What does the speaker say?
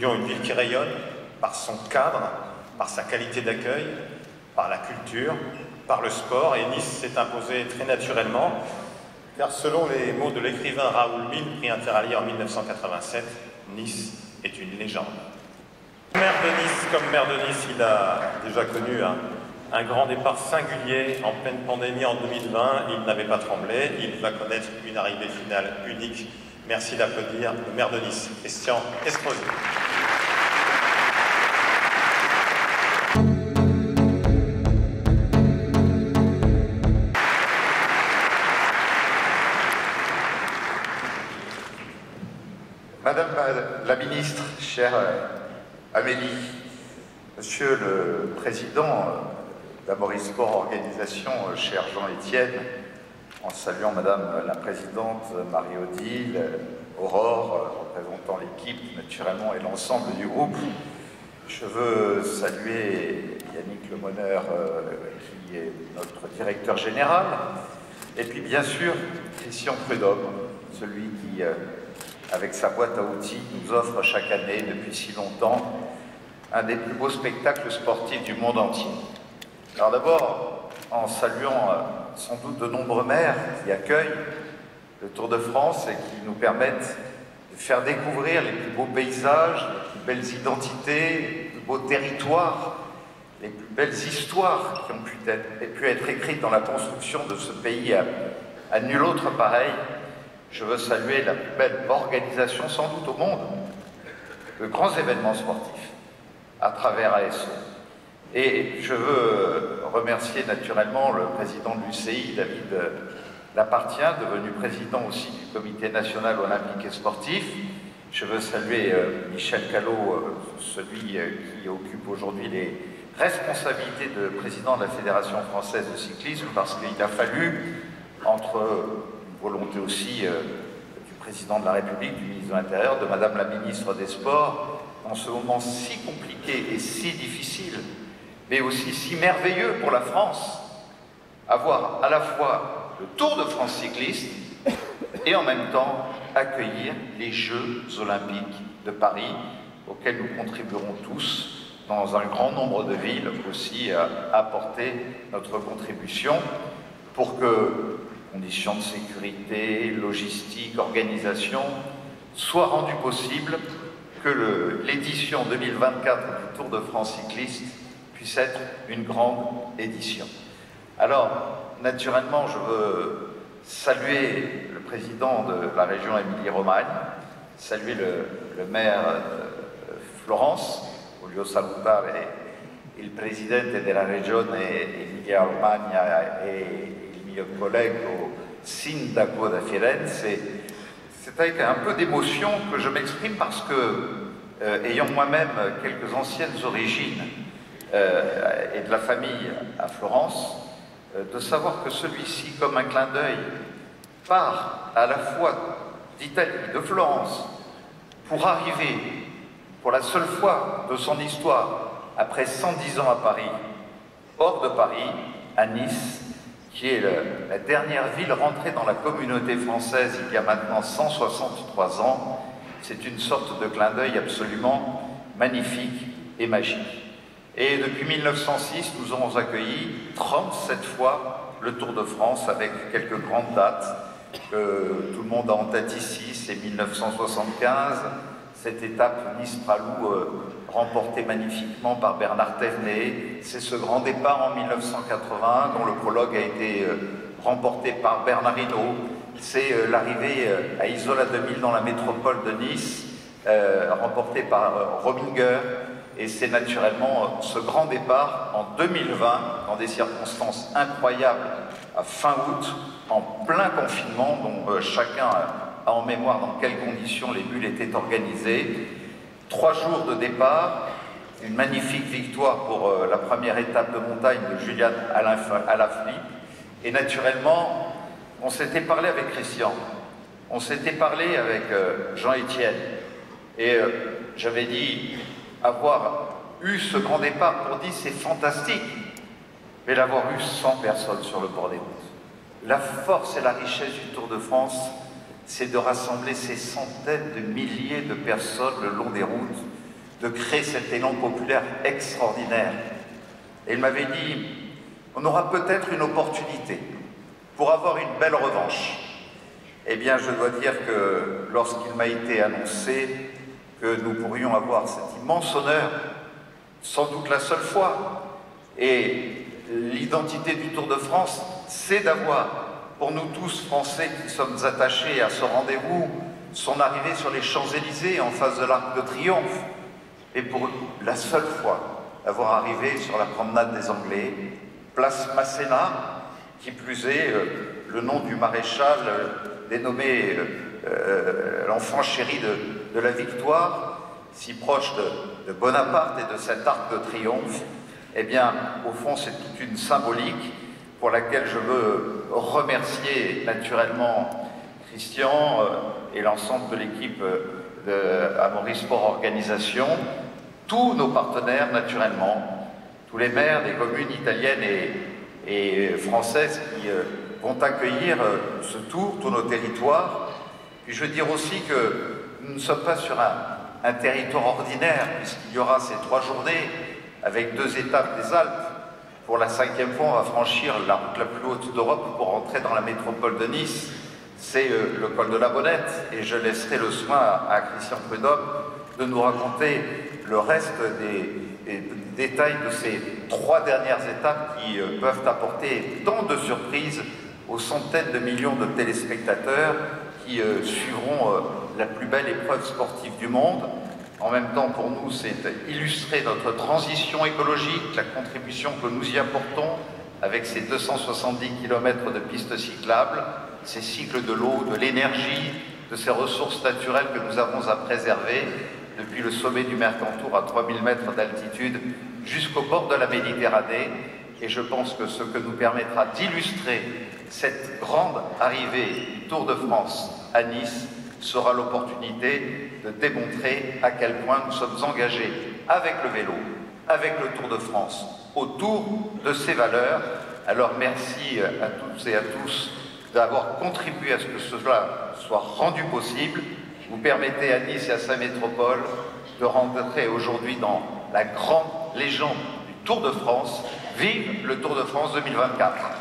voulions une ville qui rayonne par son cadre, par sa qualité d'accueil, par la culture, par le sport, et Nice s'est imposée très naturellement, car selon les mots de l'écrivain Raoul Mine, prix Interallié en 1987, Nice est une légende. Maire de Nice, comme maire de Nice, il a déjà connu un grand départ singulier en pleine pandémie en 2020. Il n'avait pas tremblé. Il va connaître une arrivée finale unique. Merci d'applaudir le maire de Nice, Christian Estrosi. Madame la ministre, chère Amélie, Monsieur le Président d'Amoris Sport Organisation, cher Jean-Étienne, en saluant Madame la Présidente Marie-Odile, Aurore, représentant l'équipe naturellement et l'ensemble du groupe, je veux saluer Yannick Lemoneur, qui est notre directeur général, et puis bien sûr Christian Prudhomme, celui qui, avec sa boîte à outils, nous offre chaque année, depuis si longtemps, un des plus beaux spectacles sportifs du monde entier. Alors d'abord, en saluant sans doute de nombreux maires qui accueillent le Tour de France et qui nous permettent de faire découvrir les plus beaux paysages, les plus belles identités, les plus beaux territoires, les plus belles histoires qui ont pu être écrites dans la construction de ce pays à nul autre pareil. Je veux saluer la plus belle organisation sans doute au monde de grands événements sportifs à travers ASO. Et je veux remercier naturellement le président de l'UCI, David Lapartien, devenu président aussi du Comité national olympique et sportif. Je veux saluer Michel Callot, celui qui occupe aujourd'hui les responsabilités de président de la Fédération française de cyclisme, parce qu'il a fallu, entre volonté aussi du président de la République, du ministre de l'Intérieur, de Madame la ministre des Sports, dans ce moment si compliqué et si difficile, mais aussi si merveilleux pour la France, avoir à la fois le Tour de France cycliste et en même temps accueillir les Jeux Olympiques de Paris, auxquels nous contribuerons tous dans un grand nombre de villes aussi à apporter notre contribution pour que conditions de sécurité, logistique, organisation, soient rendues possibles, que l'édition 2024 du Tour de France cycliste puisse être une grande édition. Alors, naturellement, je veux saluer le président de la région Émilie-Romagne, saluer le maire de Florence, voglio salutare il presidente della regione Emilia-Romagna e mio collègue sindaco de Firenze. C'est avec un peu d'émotion que je m'exprime parce que, ayant moi-même quelques anciennes origines et de la famille à Florence, de savoir que celui-ci, comme un clin d'œil, part à la fois d'Italie, de Florence, pour arriver, pour la seule fois de son histoire, après 110 ans à Paris, hors de Paris, à Nice, qui est la dernière ville rentrée dans la communauté française il y a maintenant 163 ans. C'est une sorte de clin d'œil absolument magnifique et magique. Et depuis 1906, nous avons accueilli 37 fois le Tour de France avec quelques grandes dates que tout le monde a en tête ici. C'est 1975, cette étape Nice-Pralou remportée magnifiquement par Bernard Thévenet. C'est ce grand départ en 1980 dont le prologue a été remporté par Bernard Hinault. C'est l'arrivée à Isola 2000 dans la métropole de Nice, remportée par Rominger. Et c'est naturellement ce grand départ en 2020, dans des circonstances incroyables, à fin août, en plein confinement, dont chacun a en mémoire dans quelles conditions les bulles étaient organisées. 3 jours de départ, une magnifique victoire pour la première étape de montagne de Julian Alaphilippe. Et naturellement, on s'était parlé avec Christian, on s'était parlé avec Jean-Étienne. Et j'avais dit, avoir eu ce grand départ pour dire c'est fantastique, mais l'avoir eu sans personne sur le bord des routes. La force et la richesse du Tour de France, c'est de rassembler ces centaines de milliers de personnes le long des routes de créer cet élan populaire extraordinaire. Et il m'avait dit, on aura peut-être une opportunité pour avoir une belle revanche. Eh bien, je dois dire que lorsqu'il m'a été annoncé que nous pourrions avoir cet immense honneur, sans doute la seule fois, et l'identité du Tour de France, c'est d'avoir, pour nous tous Français qui sommes attachés à ce rendez-vous, son arrivée sur les Champs-Élysées en face de l'Arc de Triomphe, et pour la seule fois, avoir arrivé sur la promenade des Anglais, place Masséna, qui plus est, le nom du maréchal dénommé l'enfant chéri de la victoire, si proche de Bonaparte et de cet Arc de Triomphe. Eh bien, au fond, c'est toute une symbolique pour laquelle je veux remercier naturellement Christian et l'ensemble de l'équipe d'Amaury Sport Organisation, tous nos partenaires naturellement, tous les maires des communes italiennes et françaises qui vont accueillir ce tour, tous nos territoires. Puis je veux dire aussi que nous ne sommes pas sur un territoire ordinaire, puisqu'il y aura ces 3 journées avec 2 étapes des Alpes. Pour la 5e fois, on va franchir la route la plus haute d'Europe pour entrer dans la métropole de Nice. C'est le col de la Bonnette, et je laisserai le soin à Christian Prudhomme de nous raconter le reste des détails de ces 3 dernières étapes qui peuvent apporter tant de surprises aux centaines de millions de téléspectateurs qui suivront la plus belle épreuve sportive du monde. En même temps, pour nous, c'est illustrer notre transition écologique, la contribution que nous y apportons avec ces 270 km de pistes cyclables, ces cycles de l'eau, de l'énergie, de ces ressources naturelles que nous avons à préserver depuis le sommet du Mercantour à 3000 mètres d'altitude jusqu'au bord de la Méditerranée. Et je pense que ce que nous permettra d'illustrer cette grande arrivée du Tour de France à Nice sera l'opportunité de démontrer à quel point nous sommes engagés avec le vélo, avec le Tour de France, autour de ces valeurs. Alors merci à toutes et à tous d'avoir contribué à ce que cela soit rendu possible. Vous permettez à Nice et à sa métropole de rentrer aujourd'hui dans la grande légende du Tour de France. Vive le Tour de France 2024!